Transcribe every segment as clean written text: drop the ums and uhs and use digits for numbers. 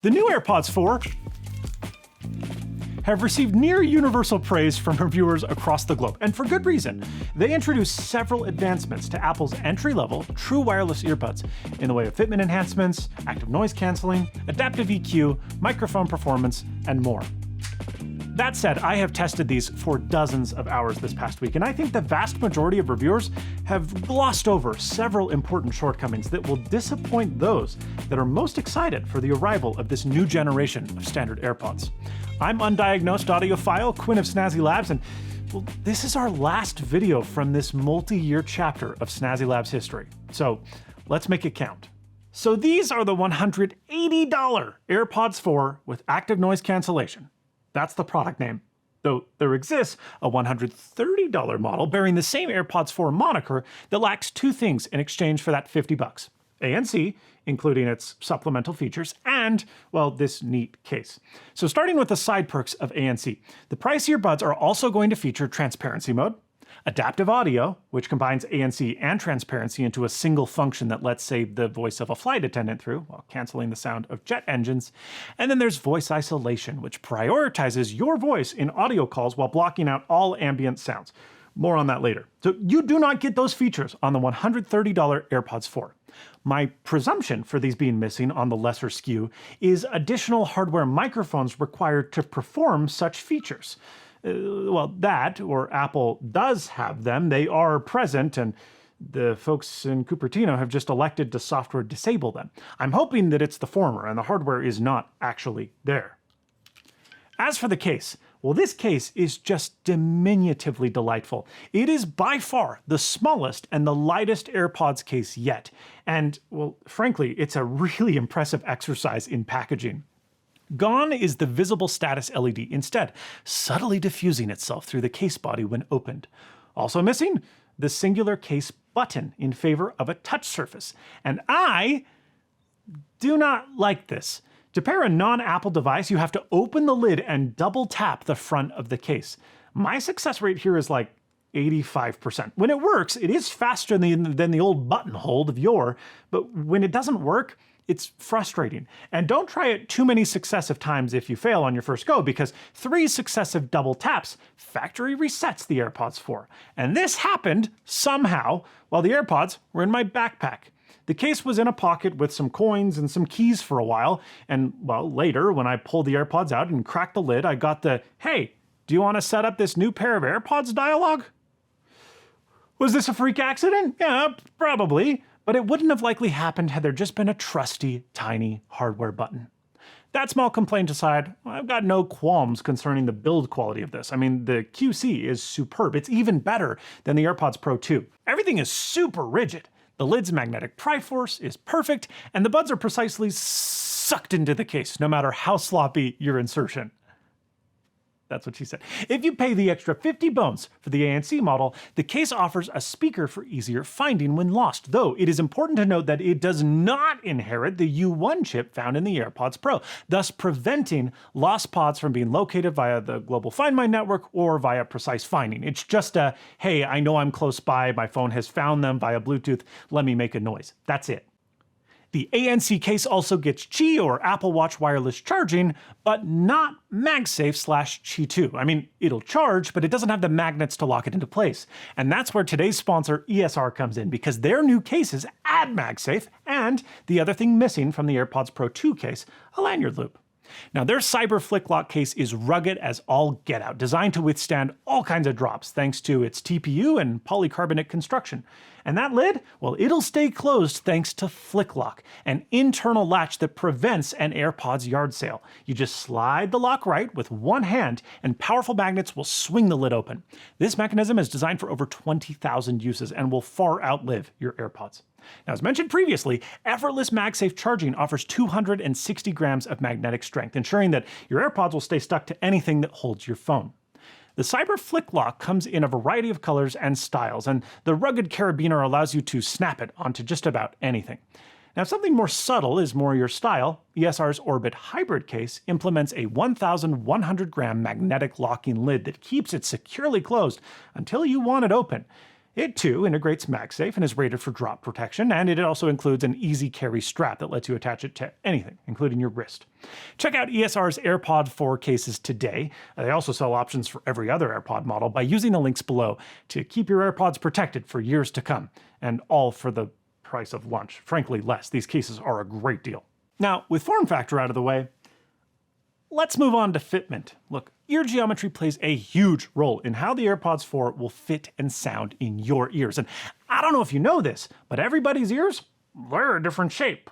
The new AirPods 4 have received near universal praise from reviewers across the globe, and for good reason. They introduced several advancements to Apple's entry-level true wireless earbuds in the way of fitment enhancements, active noise cancelling, adaptive EQ, microphone performance, and more. That said, I have tested these for dozens of hours this past week, and I think the vast majority of reviewers have glossed over several important shortcomings that will disappoint those that are most excited for the arrival of this new generation of standard AirPods. I'm undiagnosed audiophile, Quinn of Snazzy Labs, and well, this is our last video from this multi-year chapter of Snazzy Labs history. So let's make it count. So these are the $180 AirPods 4 with active noise cancellation. That's the product name. Though there exists a $130 model bearing the same AirPods 4 moniker that lacks two things in exchange for that $50. ANC, including its supplemental features, and, well, this neat case. So starting with the side perks of ANC, the pricier buds are also going to feature transparency mode, adaptive audio, which combines ANC and transparency into a single function that lets, say, the voice of a flight attendant through, while canceling the sound of jet engines. And then there's voice isolation, which prioritizes your voice in audio calls while blocking out all ambient sounds. More on that later. So you do not get those features on the $130 AirPods 4. My presumption for these being missing on the lesser SKU is additional hardware microphones required to perform such features. Well, that, or Apple does have them, they are present, and the folks in Cupertino have just elected to software disable them. I'm hoping that it's the former and the hardware is not actually there. As for the case, well, this case is just diminutively delightful. It is by far the smallest and the lightest AirPods case yet. And, well, frankly, it's a really impressive exercise in packaging. Gone is the visible status LED, instead subtly diffusing itself through the case body when opened. Also missing, the singular case button in favor of a touch surface. And I do not like this. To pair a non-Apple device, you have to open the lid and double tap the front of the case. My success rate here is like 85%. When it works, it is faster than the old button hold of yore, but when it doesn't work, it's frustrating. And don't try it too many successive times if you fail on your first go, because 3 successive double taps factory resets the AirPods 4. And this happened, somehow, while the AirPods were in my backpack. The case was in a pocket with some coins and some keys for a while, and, well, later, when I pulled the AirPods out and cracked the lid, I got the, "Hey, do you want to set up this new pair of AirPods" dialogue? Was this a freak accident? Yeah, probably. But it wouldn't have likely happened had there just been a trusty, tiny hardware button. That small complaint aside, I've got no qualms concerning the build quality of this. I mean, the QC is superb. It's even better than the AirPods Pro 2. Everything is super rigid. The lid's magnetic triforce is perfect, and the buds are precisely sucked into the case, no matter how sloppy your insertion. That's what she said. If you pay the extra 50 bones for the ANC model, the case offers a speaker for easier finding when lost, though it is important to note that it does not inherit the U1 chip found in the AirPods Pro, thus preventing lost pods from being located via the Global Find My network or via precise finding. It's just a, hey, I know I'm close by, my phone has found them via Bluetooth, let me make a noise. That's it. The ANC case also gets Qi or Apple Watch wireless charging, but not MagSafe/Qi 2. I mean, it'll charge, but it doesn't have the magnets to lock it into place. And that's where today's sponsor, ESR, comes in, because their new cases add MagSafe and the other thing missing from the AirPods Pro 2 case, a lanyard loop. Now, their Cyber Flick Lock case is rugged as all get out, designed to withstand all kinds of drops thanks to its TPU and polycarbonate construction. And that lid, well, it'll stay closed thanks to Flick Lock, an internal latch that prevents an AirPods yard sale. You just slide the lock right with one hand, and powerful magnets will swing the lid open. This mechanism is designed for over 20,000 uses and will far outlive your AirPods. Now, as mentioned previously, effortless MagSafe charging offers 260 grams of magnetic strength, ensuring that your AirPods will stay stuck to anything that holds your phone. The Cyber Flick Lock comes in a variety of colors and styles, and the rugged carabiner allows you to snap it onto just about anything. Now, if something more subtle is more your style, ESR's Orbit Hybrid case implements a 1,100 gram magnetic locking lid that keeps it securely closed until you want it open. It too integrates MagSafe and is rated for drop protection, and it also includes an easy carry strap that lets you attach it to anything, including your wrist. Check out ESR's AirPod 4 cases today. They also sell options for every other AirPod model by using the links below to keep your AirPods protected for years to come, and all for the price of lunch. Frankly, less. These cases are a great deal. Now, with form factor out of the way, let's move on to fitment. Look, ear geometry plays a huge role in how the AirPods 4 will fit and sound in your ears. And I don't know if you know this, but everybody's ears, they're a different shape.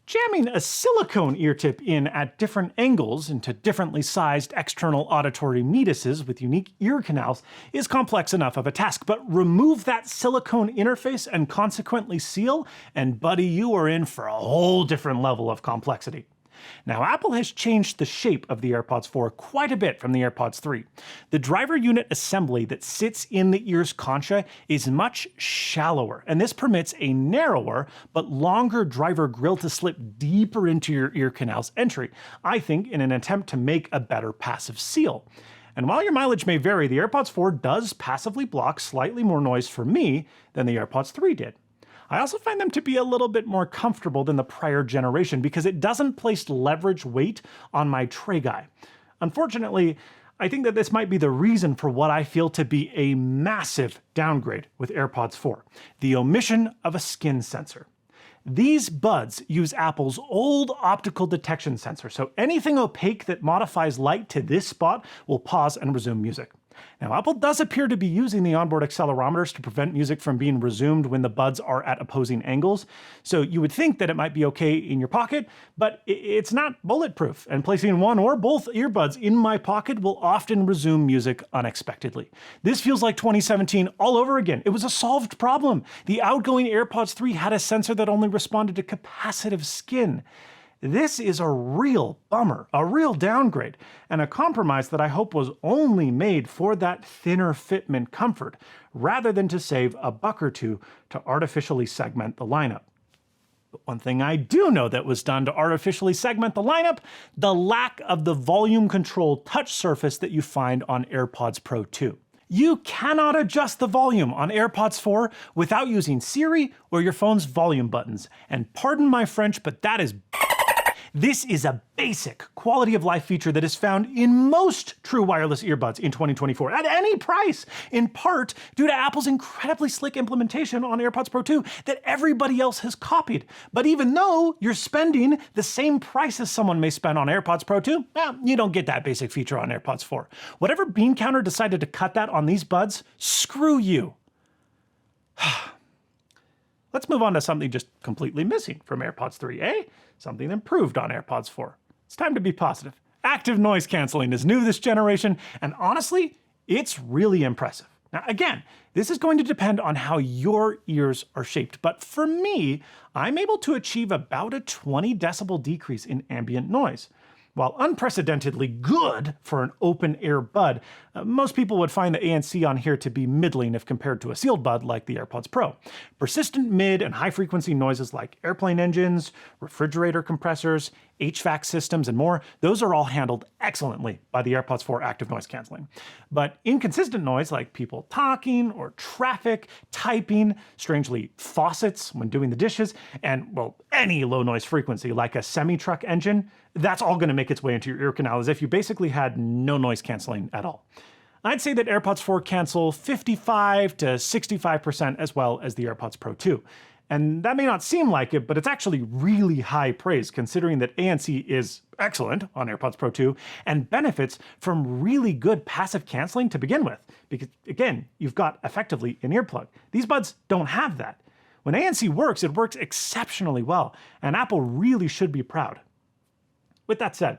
Jamming a silicone ear tip in at different angles into differently sized external auditory meatuses with unique ear canals is complex enough of a task, but remove that silicone interface and consequently seal, and buddy, you are in for a whole different level of complexity. Now, Apple has changed the shape of the AirPods 4 quite a bit from the AirPods 3. The driver unit assembly that sits in the ear's concha is much shallower, and this permits a narrower but longer driver grill to slip deeper into your ear canal's entry, I think in an attempt to make a better passive seal. And while your mileage may vary, the AirPods 4 does passively block slightly more noise for me than the AirPods 3 did. I also find them to be a little bit more comfortable than the prior generation because it doesn't place leverage weight on my tray guy. Unfortunately, I think that this might be the reason for what I feel to be a massive downgrade with AirPods 4, the omission of a skin sensor. These buds use Apple's old optical detection sensor, so anything opaque that modifies light to this spot will pause and resume music. Now, Apple does appear to be using the onboard accelerometers to prevent music from being resumed when the buds are at opposing angles, so you would think that it might be okay in your pocket, but it's not bulletproof, and placing one or both earbuds in my pocket will often resume music unexpectedly. This feels like 2017 all over again. It was a solved problem. The outgoing AirPods 3 had a sensor that only responded to capacitive skin. This is a real bummer, a real downgrade, and a compromise that I hope was only made for that thinner fitment comfort, rather than to save a buck or two to artificially segment the lineup. But one thing I do know that was done to artificially segment the lineup, the lack of the volume control touch surface that you find on AirPods Pro 2. You cannot adjust the volume on AirPods 4 without using Siri or your phone's volume buttons, and pardon my French, but that is This is a basic quality of life feature that is found in most true wireless earbuds in 2024 at any price, in part due to Apple's incredibly slick implementation on AirPods Pro 2 that everybody else has copied. But even though you're spending the same price as someone may spend on AirPods Pro 2, you don't get that basic feature on AirPods 4. Whatever bean counter decided to cut that on these buds, screw you. Let's move on to something just completely missing from AirPods 3, eh? Something improved on AirPods 4. It's time to be positive. Active Noise Cancelling is new this generation, and honestly, it's really impressive. Now again, this is going to depend on how your ears are shaped, but for me, I'm able to achieve about a 20 decibel decrease in ambient noise. While unprecedentedly good for an open-air bud, most people would find the ANC on here to be middling if compared to a sealed bud like the AirPods Pro. Persistent mid and high-frequency noises like airplane engines, refrigerator compressors, HVAC systems, and more, those are all handled excellently by the AirPods 4 Active Noise Cancelling. But inconsistent noise like people talking or traffic, typing, strangely faucets when doing the dishes, and, well, any low-noise frequency like a semi-truck engine, that's all going to make its way into your ear canal as if you basically had no noise canceling at all. I'd say that AirPods 4 cancel 55 to 65% as well as the AirPods Pro 2. And that may not seem like it, but it's actually really high praise considering that ANC is excellent on AirPods Pro 2 and benefits from really good passive canceling to begin with. Because again, you've got effectively an earplug. These buds don't have that. When ANC works, it works exceptionally well, and Apple really should be proud. With that said,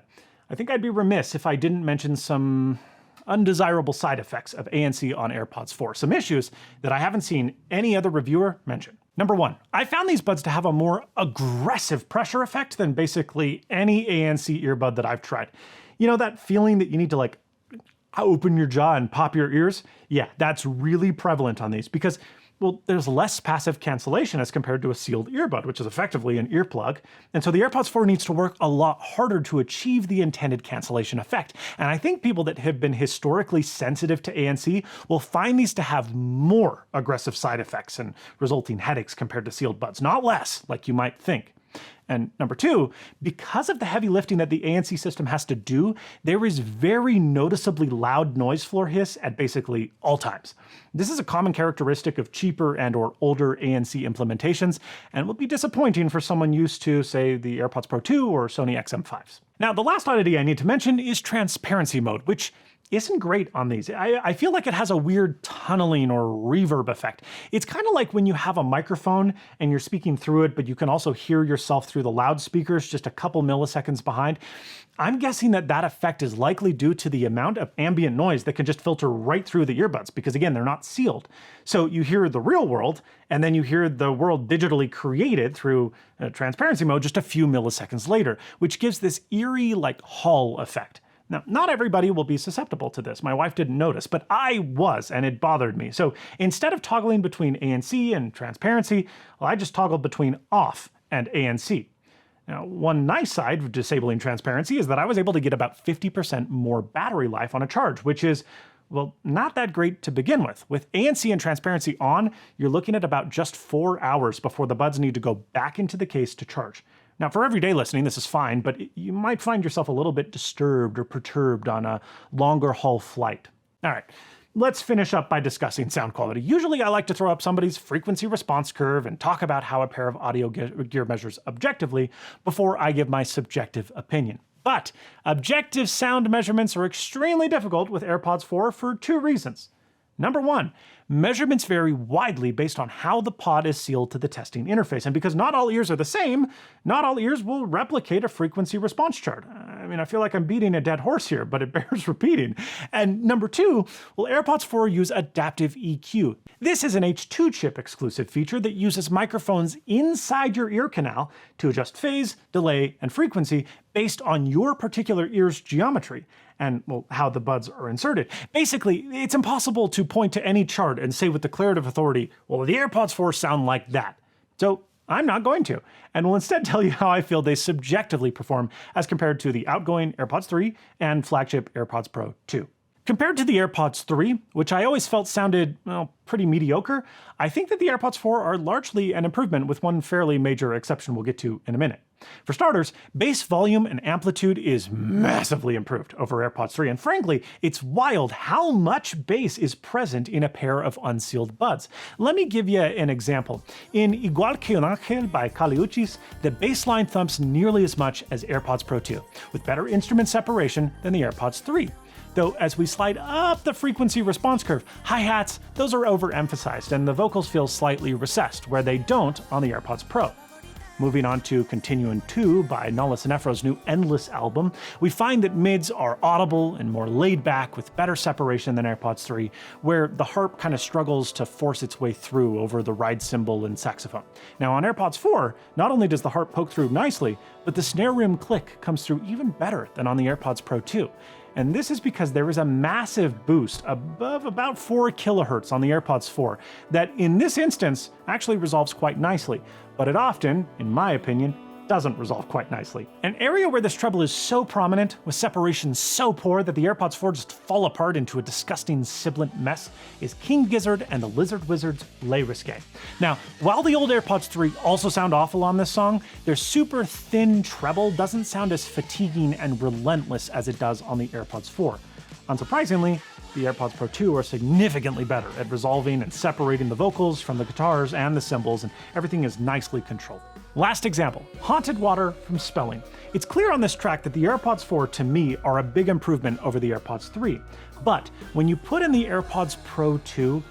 I think I'd be remiss if I didn't mention some undesirable side effects of ANC on AirPods 4, some issues that I haven't seen any other reviewer mention. Number one, I found these buds to have a more aggressive pressure effect than basically any ANC earbud that I've tried. You know that feeling that you need to like open your jaw and pop your ears? Yeah, that's really prevalent on these because Well, there's less passive cancellation as compared to a sealed earbud, which is effectively an earplug. And so the AirPods 4 needs to work a lot harder to achieve the intended cancellation effect. And I think people that have been historically sensitive to ANC will find these to have more aggressive side effects and resulting headaches compared to sealed buds, not less, like you might think. And number two, because of the heavy lifting that the ANC system has to do, there is very noticeably loud noise floor hiss at basically all times. This is a common characteristic of cheaper and or older ANC implementations, and will be disappointing for someone used to, say, the AirPods Pro 2 or Sony XM5s. Now, the last oddity I need to mention is transparency mode, which isn't great on these. I feel like it has a weird tunneling or reverb effect. It's kind of like when you have a microphone and you're speaking through it, but you can also hear yourself through the loudspeakers just a couple milliseconds behind. I'm guessing that that effect is likely due to the amount of ambient noise that can just filter right through the earbuds, because again, they're not sealed. So you hear the real world, and then you hear the world digitally created through transparency mode just a few milliseconds later, which gives this eerie, like, Hall effect. Now, not everybody will be susceptible to this. My wife didn't notice, but I was, and it bothered me. So instead of toggling between ANC and transparency, well, I just toggled between off and ANC. Now, one nice side of disabling transparency is that I was able to get about 50% more battery life on a charge, which is, well, not that great to begin with. With ANC and transparency on, you're looking at about just 4 hours before the buds need to go back into the case to charge. Now, for everyday listening, this is fine, but you might find yourself a little bit disturbed or perturbed on a longer haul flight. All right, let's finish up by discussing sound quality. Usually I like to throw up somebody's frequency response curve and talk about how a pair of audio gear measures objectively before I give my subjective opinion. But objective sound measurements are extremely difficult with AirPods 4 for two reasons. Number one, measurements vary widely based on how the pod is sealed to the testing interface. And because not all ears are the same, not all ears will replicate a frequency response chart. I mean, I feel like I'm beating a dead horse here, but it bears repeating. And number two, well, AirPods 4 use adaptive EQ. This is an H2 chip exclusive feature that uses microphones inside your ear canal to adjust phase, delay, and frequency based on your particular ear's geometry and, well, how the buds are inserted. Basically, it's impossible to point to any chart and say with declarative authority, well, the AirPods 4 sound like that. So I'm not going to, and will instead tell you how I feel they subjectively perform as compared to the outgoing AirPods 3 and flagship AirPods Pro 2. Compared to the AirPods 3, which I always felt sounded, well, pretty mediocre, I think that the AirPods 4 are largely an improvement, with one fairly major exception we'll get to in a minute. For starters, bass volume and amplitude is massively improved over AirPods 3, and frankly, it's wild how much bass is present in a pair of unsealed buds. Let me give you an example. In Igual que un Ángel by Kali Uchis, the bass line thumps nearly as much as AirPods Pro 2, with better instrument separation than the AirPods 3. Though as we slide up the frequency response curve, hi-hats, those are overemphasized and the vocals feel slightly recessed, where they don't on the AirPods Pro. Moving on to Continuum 2 by Nala Sinefro's new Endless album, we find that mids are audible and more laid back with better separation than AirPods 3, where the harp kind of struggles to force its way through over the ride cymbal and saxophone. Now on AirPods 4, not only does the harp poke through nicely, but the snare rim click comes through even better than on the AirPods Pro 2. And this is because there is a massive boost above about 4 kilohertz on the AirPods 4 that in this instance actually resolves quite nicely, but it often, in my opinion, doesn't resolve quite nicely. An area where this treble is so prominent, with separation so poor that the AirPods 4 just fall apart into a disgusting sibilant mess, is King Gizzard and the Lizard Wizard's Les Risqué. Now, while the old AirPods 3 also sound awful on this song, their super thin treble doesn't sound as fatiguing and relentless as it does on the AirPods 4. Unsurprisingly, the AirPods Pro 2 are significantly better at resolving and separating the vocals from the guitars and the cymbals, and everything is nicely controlled. Last example, Haunted Water from Spelling. It's clear on this track that the AirPods 4, to me, are a big improvement over the AirPods 3. But when you put in the AirPods Pro 2,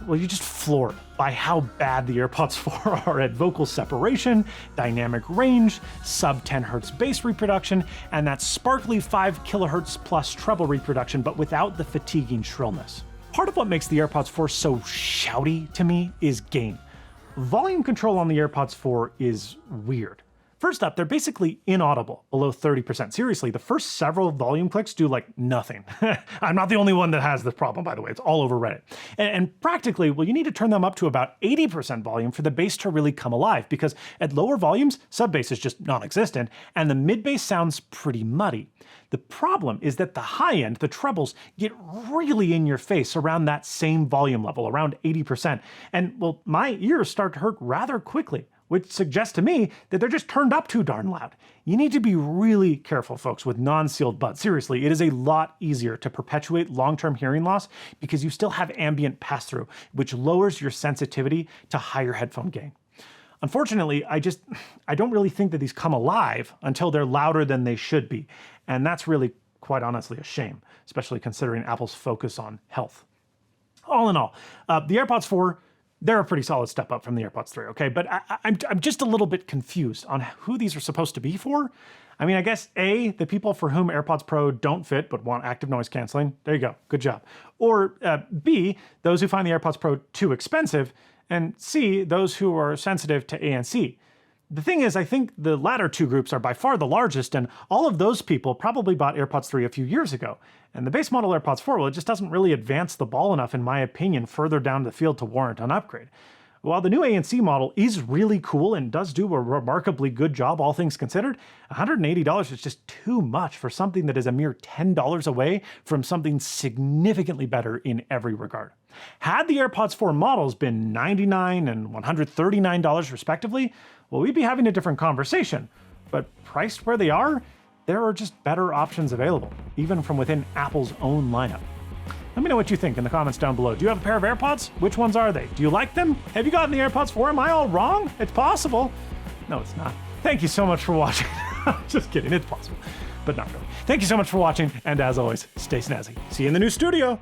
well, you're just floored by how bad the AirPods 4 are at vocal separation, dynamic range, sub 10 Hz bass reproduction, and that sparkly 5 kHz plus treble reproduction, but without the fatiguing shrillness. Part of what makes the AirPods 4 so shouty to me is gain. Volume control on the AirPods 4 is weird. First up, they're basically inaudible below 30%. Seriously, the first several volume clicks do like nothing. I'm not the only one that has this problem, by the way. It's all over Reddit. And practically, well, you need to turn them up to about 80% volume for the bass to really come alive, because at lower volumes, sub-bass is just non-existent, and the mid-bass sounds pretty muddy. The problem is that the high end, the trebles, get really in your face around that same volume level, around 80%. And well, my ears start to hurt rather quickly, which suggests to me that they're just turned up too darn loud. You need to be really careful, folks, with non-sealed buds. Seriously, it is a lot easier to perpetuate long-term hearing loss because you still have ambient pass-through, which lowers your sensitivity to higher headphone gain. Unfortunately, I don't really think that these come alive until they're louder than they should be. And that's really, quite honestly, a shame, especially considering Apple's focus on health. All in all, the AirPods 4, they're a pretty solid step up from the AirPods 3, okay? But I'm just a little bit confused on who these are supposed to be for. I mean, I guess A, the people for whom AirPods Pro don't fit but want active noise canceling. There you go, good job. Or B, those who find the AirPods Pro too expensive. And C, those who are sensitive to ANC. The thing is, I think the latter two groups are by far the largest, and all of those people probably bought AirPods 3 a few years ago. And the base model AirPods 4, well, it just doesn't really advance the ball enough, in my opinion, further down the field to warrant an upgrade. While the new ANC model is really cool and does do a remarkably good job, all things considered, $180 is just too much for something that is a mere $10 away from something significantly better in every regard. Had the AirPods 4 models been $99 and $139 respectively, well, we'd be having a different conversation. But priced where they are, there are just better options available, even from within Apple's own lineup. Let me know what you think in the comments down below. Do you have a pair of AirPods? Which ones are they? Do you like them? Have you gotten the AirPods 4? Am I all wrong? It's possible. No, it's not. Thank you so much for watching. Just kidding, it's possible, but not really. Thank you so much for watching, and as always, stay snazzy. See you in the new studio.